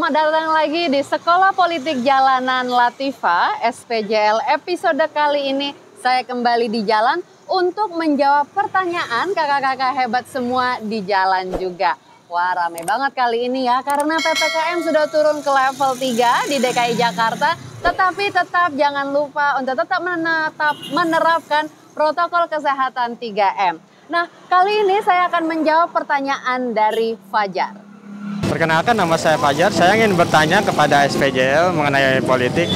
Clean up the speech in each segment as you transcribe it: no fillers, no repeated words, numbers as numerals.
selamat datang lagi di Sekolah Politik Jalanan Latifa SPJL. Episode kali ini saya kembali di jalan untuk menjawab pertanyaan kakak-kakak hebat semua di jalan juga. Wah, rame banget kali ini ya karena PPKM sudah turun ke level 3 di DKI Jakarta. Tetapi tetap jangan lupa untuk tetap menerapkan protokol kesehatan 3M. Nah, kali ini saya akan menjawab pertanyaan dari Fajar. Perkenalkan, nama saya Fajar. Saya ingin bertanya kepada SPJL mengenai politik.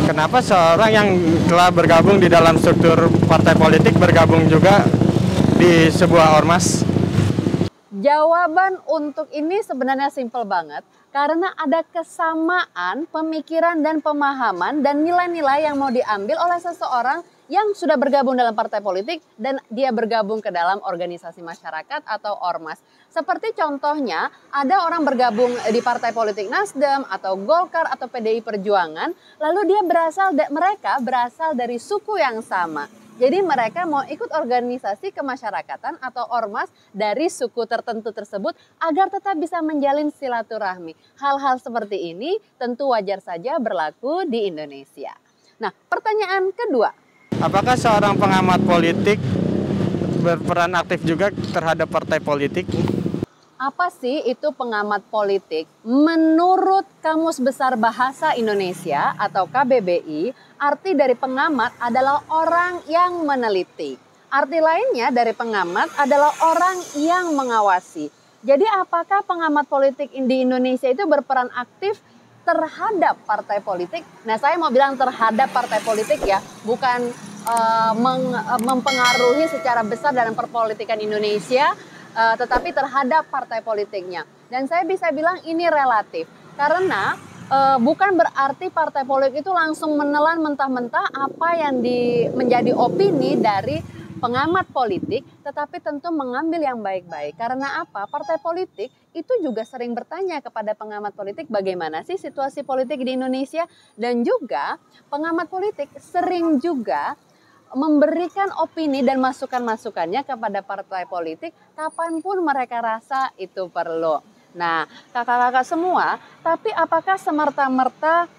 Kenapa seorang yang telah bergabung di dalam struktur partai politik bergabung juga di sebuah ormas? Jawaban untuk ini sebenarnya simpel banget. Karena ada kesamaan pemikiran dan pemahaman dan nilai-nilai yang mau diambil oleh seseorang yang sudah bergabung dalam partai politik dan dia bergabung ke dalam organisasi masyarakat atau ormas. Seperti contohnya ada orang bergabung di partai politik Nasdem atau Golkar atau PDI Perjuangan, lalu mereka berasal dari suku yang sama. Jadi mereka mau ikut organisasi kemasyarakatan atau ormas dari suku tertentu tersebut agar tetap bisa menjalin silaturahmi. Hal-hal seperti ini tentu wajar saja berlaku di Indonesia. Nah, pertanyaan kedua. Apakah seorang pengamat politik berperan aktif juga terhadap partai politik? Apa sih itu pengamat politik? Menurut Kamus Besar Bahasa Indonesia atau KBBI, arti dari pengamat adalah orang yang meneliti. Arti lainnya dari pengamat adalah orang yang mengawasi. Jadi apakah pengamat politik di Indonesia itu berperan aktif terhadap partai politik? Nah, saya mau bilang terhadap partai politik ya, bukan mempengaruhi secara besar dalam perpolitikan Indonesia, tetapi terhadap partai politiknya. Dan saya bisa bilang ini relatif, karena bukan berarti partai politik itu langsung menelan mentah-mentah apa yang menjadi opini dari pengamat politik, tetapi tentu mengambil yang baik-baik. Karena apa? Partai politik itu juga sering bertanya kepada pengamat politik bagaimana sih situasi politik di Indonesia, dan juga pengamat politik sering juga memberikan opini dan masukan-masukannya kepada partai politik kapanpun mereka rasa itu perlu. Nah, kakak-kakak semua, tapi apakah semerta-merta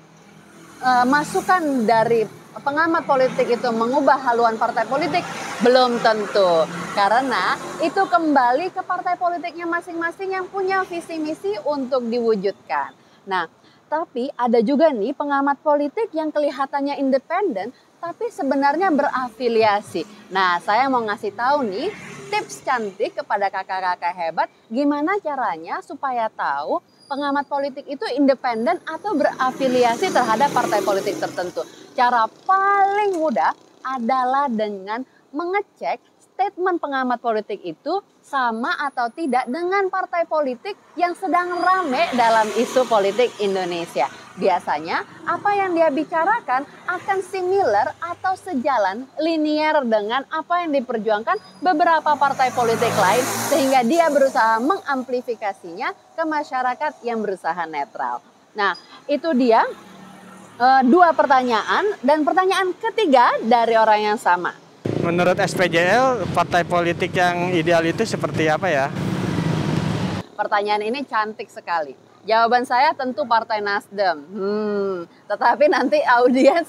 masukan dari pengamat politik itu mengubah haluan partai politik? Belum tentu. Karena itu kembali ke partai politiknya masing-masing yang punya visi misi untuk diwujudkan. Nah, tapi ada juga nih pengamat politik yang kelihatannya independen tapi sebenarnya berafiliasi. Nah, saya mau ngasih tahu nih tips cantik kepada kakak-kakak hebat gimana caranya supaya tahu pengamat politik itu independen atau berafiliasi terhadap partai politik tertentu. Cara paling mudah adalah dengan mengecek statement pengamat politik itu sama atau tidak dengan partai politik yang sedang rame dalam isu politik Indonesia. Biasanya apa yang dia bicarakan akan similar atau sejalan linear dengan apa yang diperjuangkan beberapa partai politik lain, sehingga dia berusaha mengamplifikasinya ke masyarakat yang berusaha netral. Nah, itu dia dua pertanyaan, dan pertanyaan ketiga dari orang yang sama. Menurut SPJL, partai politik yang ideal itu seperti apa ya? Pertanyaan ini cantik sekali. Jawaban saya tentu Partai Nasdem. Tetapi nanti audiens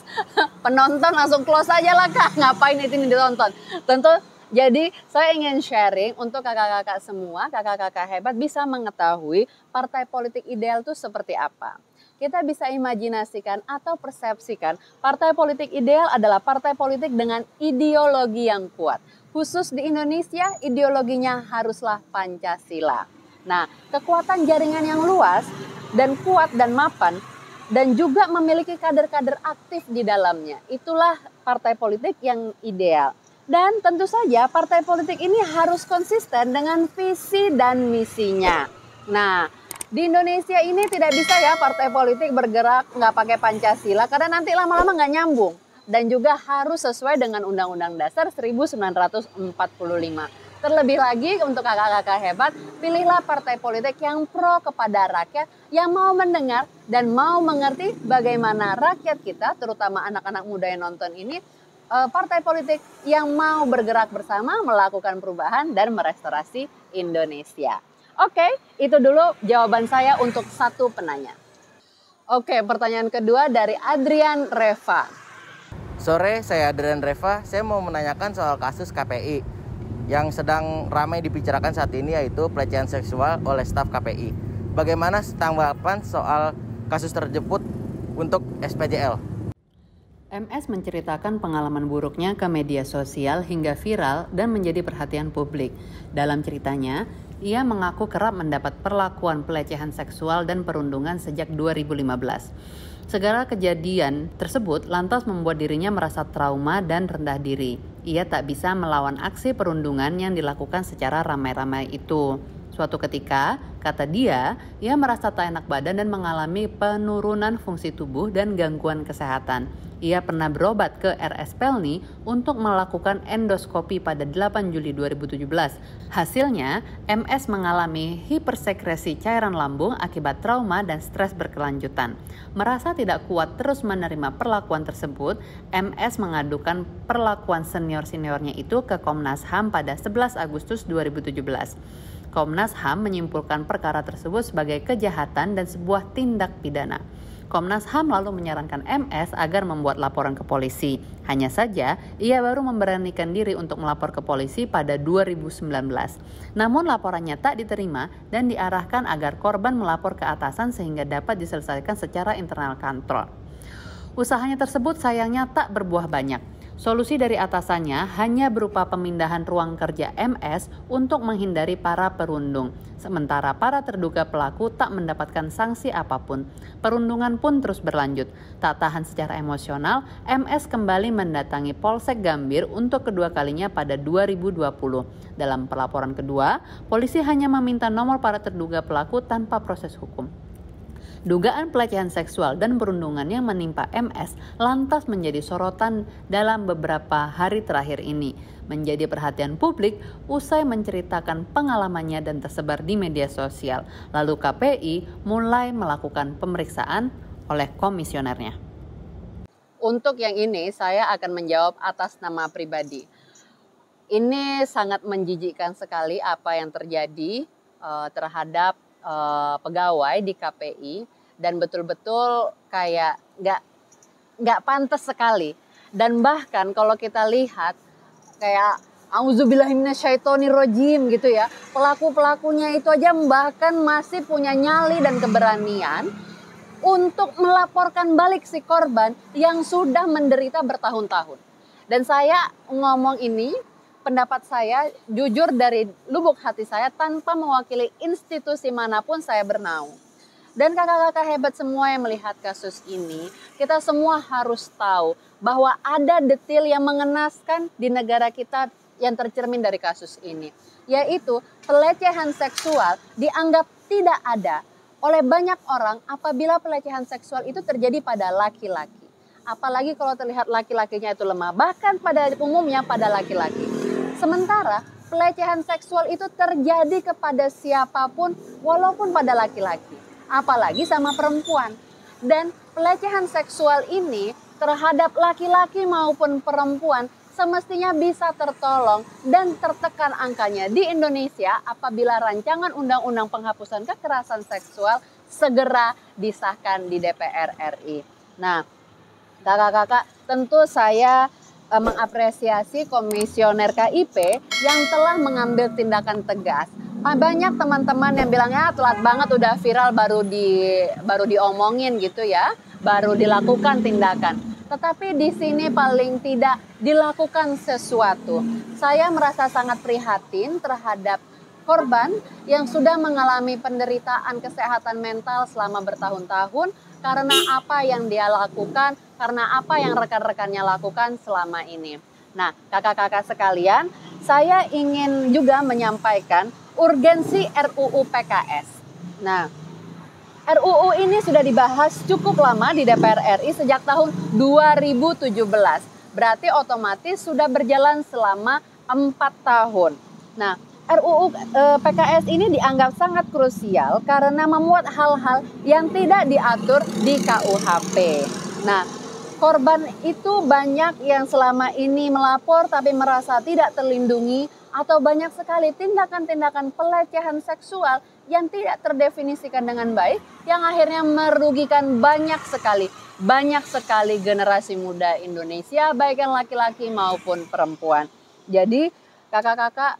penonton langsung close aja lah Kak. Ngapain itu ditonton? Tentu, jadi saya ingin sharing untuk kakak-kakak semua, kakak-kakak hebat bisa mengetahui partai politik ideal itu seperti apa. Kita bisa imajinasikan atau persepsikan partai politik ideal adalah partai politik dengan ideologi yang kuat. Khusus di Indonesia, ideologinya haruslah Pancasila. Nah, kekuatan jaringan yang luas dan kuat dan mapan dan juga memiliki kader-kader aktif di dalamnya. Itulah partai politik yang ideal. Dan tentu saja partai politik ini harus konsisten dengan visi dan misinya. Nah, di Indonesia ini tidak bisa ya partai politik bergerak nggak pakai Pancasila karena nanti lama-lama nggak nyambung. Dan juga harus sesuai dengan Undang-Undang Dasar 1945. Terlebih lagi untuk kakak-kakak hebat, pilihlah partai politik yang pro kepada rakyat, yang mau mendengar dan mau mengerti bagaimana rakyat kita, terutama anak-anak muda yang nonton ini, partai politik yang mau bergerak bersama, melakukan perubahan dan merestorasi Indonesia. Oke, itu dulu jawaban saya untuk satu penanya. Oke, pertanyaan kedua dari Adrian Reva. Sore, saya Adrian Reva. Saya mau menanyakan soal kasus KPI yang sedang ramai dibicarakan saat ini, yaitu pelecehan seksual oleh staf KPI. Bagaimana tanggapan soal kasus tersebut untuk SPJL? MS menceritakan pengalaman buruknya ke media sosial hingga viral dan menjadi perhatian publik. Dalam ceritanya, ia mengaku kerap mendapat perlakuan pelecehan seksual dan perundungan sejak 2015. Segala kejadian tersebut lantas membuat dirinya merasa trauma dan rendah diri. Ia tak bisa melawan aksi perundungan yang dilakukan secara ramai-ramai itu. Suatu ketika, kata dia, ia merasa tak enak badan dan mengalami penurunan fungsi tubuh dan gangguan kesehatan. Ia pernah berobat ke RS Pelni untuk melakukan endoskopi pada 8 Juli 2017. Hasilnya, MS mengalami hipersekresi cairan lambung akibat trauma dan stres berkelanjutan. Merasa tidak kuat terus menerima perlakuan tersebut, MS mengadukan perlakuan senior-seniornya itu ke Komnas HAM pada 11 Agustus 2017. Komnas HAM menyimpulkan perkara tersebut sebagai kejahatan dan sebuah tindak pidana. Komnas HAM lalu menyarankan MS agar membuat laporan ke polisi. Hanya saja, ia baru memberanikan diri untuk melapor ke polisi pada 2019. Namun laporannya tak diterima dan diarahkan agar korban melapor ke atasan sehingga dapat diselesaikan secara internal kantor. Usahanya tersebut sayangnya tak berbuah banyak. Solusi dari atasannya hanya berupa pemindahan ruang kerja MS untuk menghindari para perundung. Sementara para terduga pelaku tak mendapatkan sanksi apapun. Perundungan pun terus berlanjut. Tak tahan secara emosional, MS kembali mendatangi Polsek Gambir untuk kedua kalinya pada 2020. Dalam pelaporan kedua, polisi hanya meminta nomor para terduga pelaku tanpa proses hukum. Dugaan pelecehan seksual dan perundungan yang menimpa MS lantas menjadi sorotan dalam beberapa hari terakhir ini, menjadi perhatian publik usai menceritakan pengalamannya dan tersebar di media sosial. Lalu KPI mulai melakukan pemeriksaan oleh komisionernya. Untuk yang ini saya akan menjawab atas nama pribadi. Ini sangat menjijikkan sekali apa yang terjadi terhadap pegawai di KPI, dan betul-betul kayak nggak pantas sekali. Dan bahkan kalau kita lihat kayak auzubillahiminasyaitonirrojim gitu ya, pelaku-pelakunya itu aja bahkan masih punya nyali dan keberanian untuk melaporkan balik si korban yang sudah menderita bertahun-tahun. Dan saya ngomong ini, pendapat saya jujur dari lubuk hati saya tanpa mewakili institusi manapun saya bernaung. Dan kakak-kakak hebat semua yang melihat kasus ini, kita semua harus tahu bahwa ada detail yang mengenaskan di negara kita yang tercermin dari kasus ini. Yaitu pelecehan seksual dianggap tidak ada oleh banyak orang apabila pelecehan seksual itu terjadi pada laki-laki. Apalagi kalau terlihat laki-lakinya itu lemah, bahkan pada umumnya pada laki-laki. Sementara pelecehan seksual itu terjadi kepada siapapun walaupun pada laki-laki, apalagi sama perempuan. Dan pelecehan seksual ini terhadap laki-laki maupun perempuan semestinya bisa tertolong dan tertekan angkanya di Indonesia apabila rancangan undang-undang penghapusan kekerasan seksual segera disahkan di DPR RI. Nah, kakak-kakak, tentu saya mengapresiasi komisioner KIP yang telah mengambil tindakan tegas. Banyak teman-teman yang bilang ya telat banget, udah viral baru diomongin gitu ya, baru dilakukan tindakan. Tetapi di sini paling tidak dilakukan sesuatu. Saya merasa sangat prihatin terhadap korban yang sudah mengalami penderitaan kesehatan mental selama bertahun-tahun karena apa yang dia lakukan, karena apa yang rekan-rekannya lakukan selama ini. Nah, kakak-kakak sekalian, saya ingin juga menyampaikan urgensi RUU PKS. Nah, RUU ini sudah dibahas cukup lama di DPR RI sejak tahun 2017. Berarti otomatis sudah berjalan selama 4 tahun. Nah, RUU PKS ini dianggap sangat krusial karena memuat hal-hal yang tidak diatur di KUHP. Nah, korban itu banyak yang selama ini melapor tapi merasa tidak terlindungi, atau banyak sekali tindakan-tindakan pelecehan seksual yang tidak terdefinisikan dengan baik, yang akhirnya merugikan banyak sekali generasi muda Indonesia, baik yang laki-laki maupun perempuan. Jadi kakak-kakak,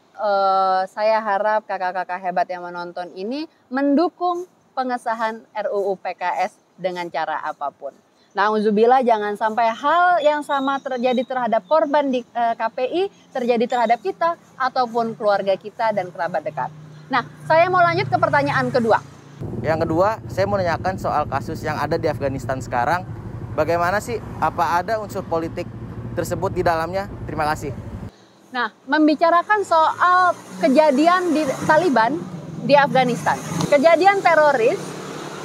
saya harap kakak-kakak hebat yang menonton ini mendukung pengesahan RUU PKS dengan cara apapun. Nauzubillah, jangan sampai hal yang sama terjadi terhadap korban di KPI terjadi terhadap kita ataupun keluarga kita dan kerabat dekat. Nah, saya mau lanjut ke pertanyaan kedua. Yang kedua, saya mau nanyakan soal kasus yang ada di Afghanistan sekarang. Bagaimana sih, apa ada unsur politik tersebut di dalamnya? Terima kasih. Nah, membicarakan soal kejadian di Taliban di Afghanistan, kejadian teroris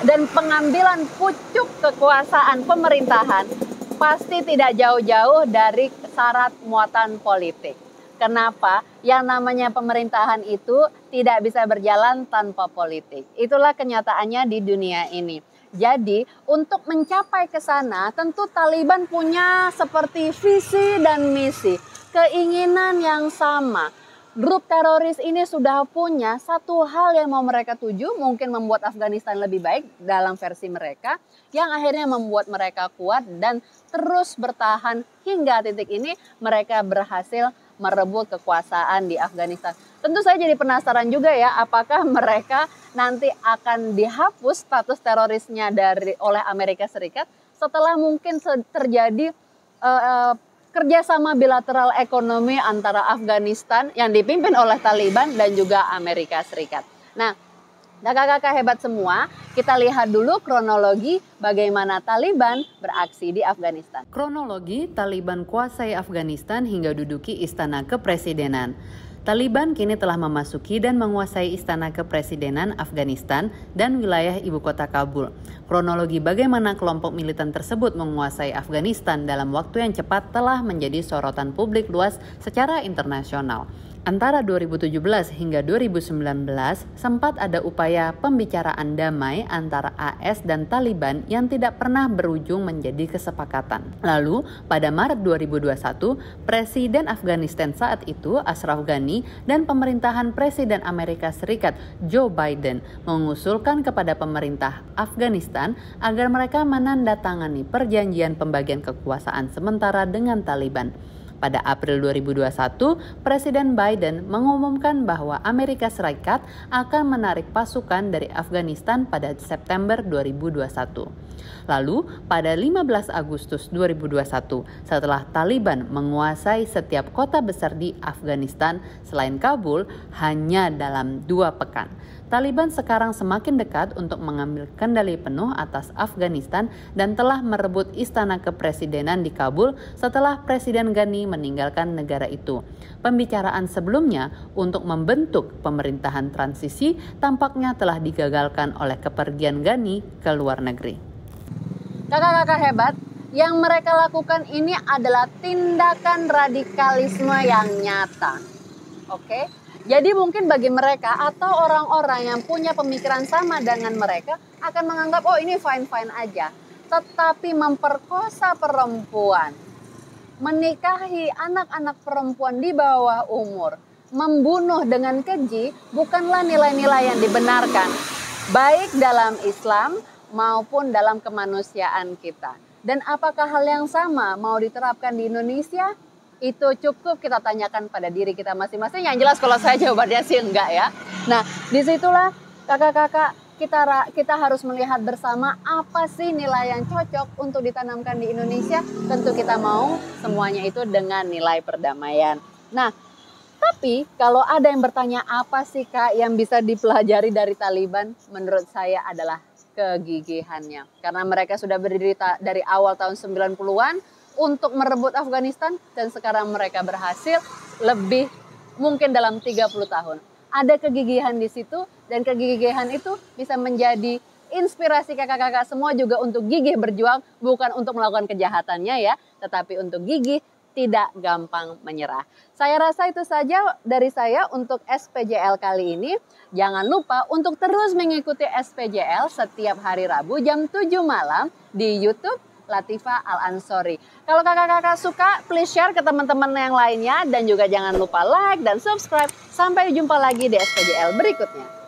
dan pengambilan pucuk kekuasaan pemerintahan pasti tidak jauh-jauh dari syarat muatan politik. Kenapa? Yang namanya pemerintahan itu tidak bisa berjalan tanpa politik. Itulah kenyataannya di dunia ini. Jadi untuk mencapai ke sana tentu Taliban punya seperti visi dan misi, keinginan yang sama. Grup teroris ini sudah punya satu hal yang mau mereka tuju, mungkin membuat Afghanistan lebih baik dalam versi mereka, yang akhirnya membuat mereka kuat dan terus bertahan hingga titik ini mereka berhasil merebut kekuasaan di Afghanistan. Tentu saya jadi penasaran juga ya, apakah mereka nanti akan dihapus status terorisnya oleh Amerika Serikat setelah mungkin terjadi kerjasama bilateral ekonomi antara Afghanistan yang dipimpin oleh Taliban dan juga Amerika Serikat. Nah, kakak-kakak hebat semua, kita lihat dulu kronologi bagaimana Taliban beraksi di Afghanistan. Kronologi Taliban kuasai Afghanistan hingga duduki istana kepresidenan. Taliban kini telah memasuki dan menguasai istana kepresidenan Afghanistan dan wilayah ibu kota Kabul. Kronologi bagaimana kelompok militan tersebut menguasai Afghanistan dalam waktu yang cepat telah menjadi sorotan publik luas secara internasional. Antara 2017 hingga 2019 sempat ada upaya pembicaraan damai antara AS dan Taliban yang tidak pernah berujung menjadi kesepakatan. Lalu pada Maret 2021, Presiden Afghanistan saat itu Ashraf Ghani dan pemerintahan Presiden Amerika Serikat Joe Biden mengusulkan kepada pemerintah Afghanistan agar mereka menandatangani perjanjian pembagian kekuasaan sementara dengan Taliban. Pada April 2021, Presiden Biden mengumumkan bahwa Amerika Serikat akan menarik pasukan dari Afghanistan pada September 2021. Lalu, pada 15 Agustus 2021, setelah Taliban menguasai setiap kota besar di Afghanistan selain Kabul hanya dalam 2 pekan, Taliban sekarang semakin dekat untuk mengambil kendali penuh atas Afghanistan dan telah merebut istana kepresidenan di Kabul setelah Presiden Ghani meninggalkan negara itu. Pembicaraan sebelumnya untuk membentuk pemerintahan transisi tampaknya telah digagalkan oleh kepergian Ghani ke luar negeri. Kakak-kakak hebat, yang mereka lakukan ini adalah tindakan radikalisme yang nyata. Oke? Jadi mungkin bagi mereka atau orang-orang yang punya pemikiran sama dengan mereka akan menganggap oh ini fine-fine aja. Tetapi memperkosa perempuan, menikahi anak-anak perempuan di bawah umur, membunuh dengan keji bukanlah nilai-nilai yang dibenarkan. Baik dalam Islam maupun dalam kemanusiaan kita. Dan apakah hal yang sama mau diterapkan di Indonesia? Itu cukup kita tanyakan pada diri kita masing-masing. Yang jelas kalau saya jawabannya sih enggak ya. Nah, disitulah kakak-kakak kita harus melihat bersama apa sih nilai yang cocok untuk ditanamkan di Indonesia. Tentu kita mau semuanya itu dengan nilai perdamaian. Nah, tapi kalau ada yang bertanya apa sih Kak yang bisa dipelajari dari Taliban? Menurut saya adalah kegigihannya. Karena mereka sudah berdiri dari awal tahun 90-an untuk merebut Afghanistan dan sekarang mereka berhasil lebih mungkin dalam 30 tahun. Ada kegigihan di situ dan kegigihan itu bisa menjadi inspirasi kakak-kakak semua juga untuk gigih berjuang, bukan untuk melakukan kejahatannya ya, tetapi untuk gigih tidak gampang menyerah. Saya rasa itu saja dari saya untuk SPJL kali ini. Jangan lupa untuk terus mengikuti SPJL setiap hari Rabu jam 7 malam di YouTube Latifah Al-Ansori. Kalau kakak-kakak suka, please share ke teman-teman yang lainnya dan juga jangan lupa like dan subscribe. Sampai jumpa lagi di SPJL berikutnya.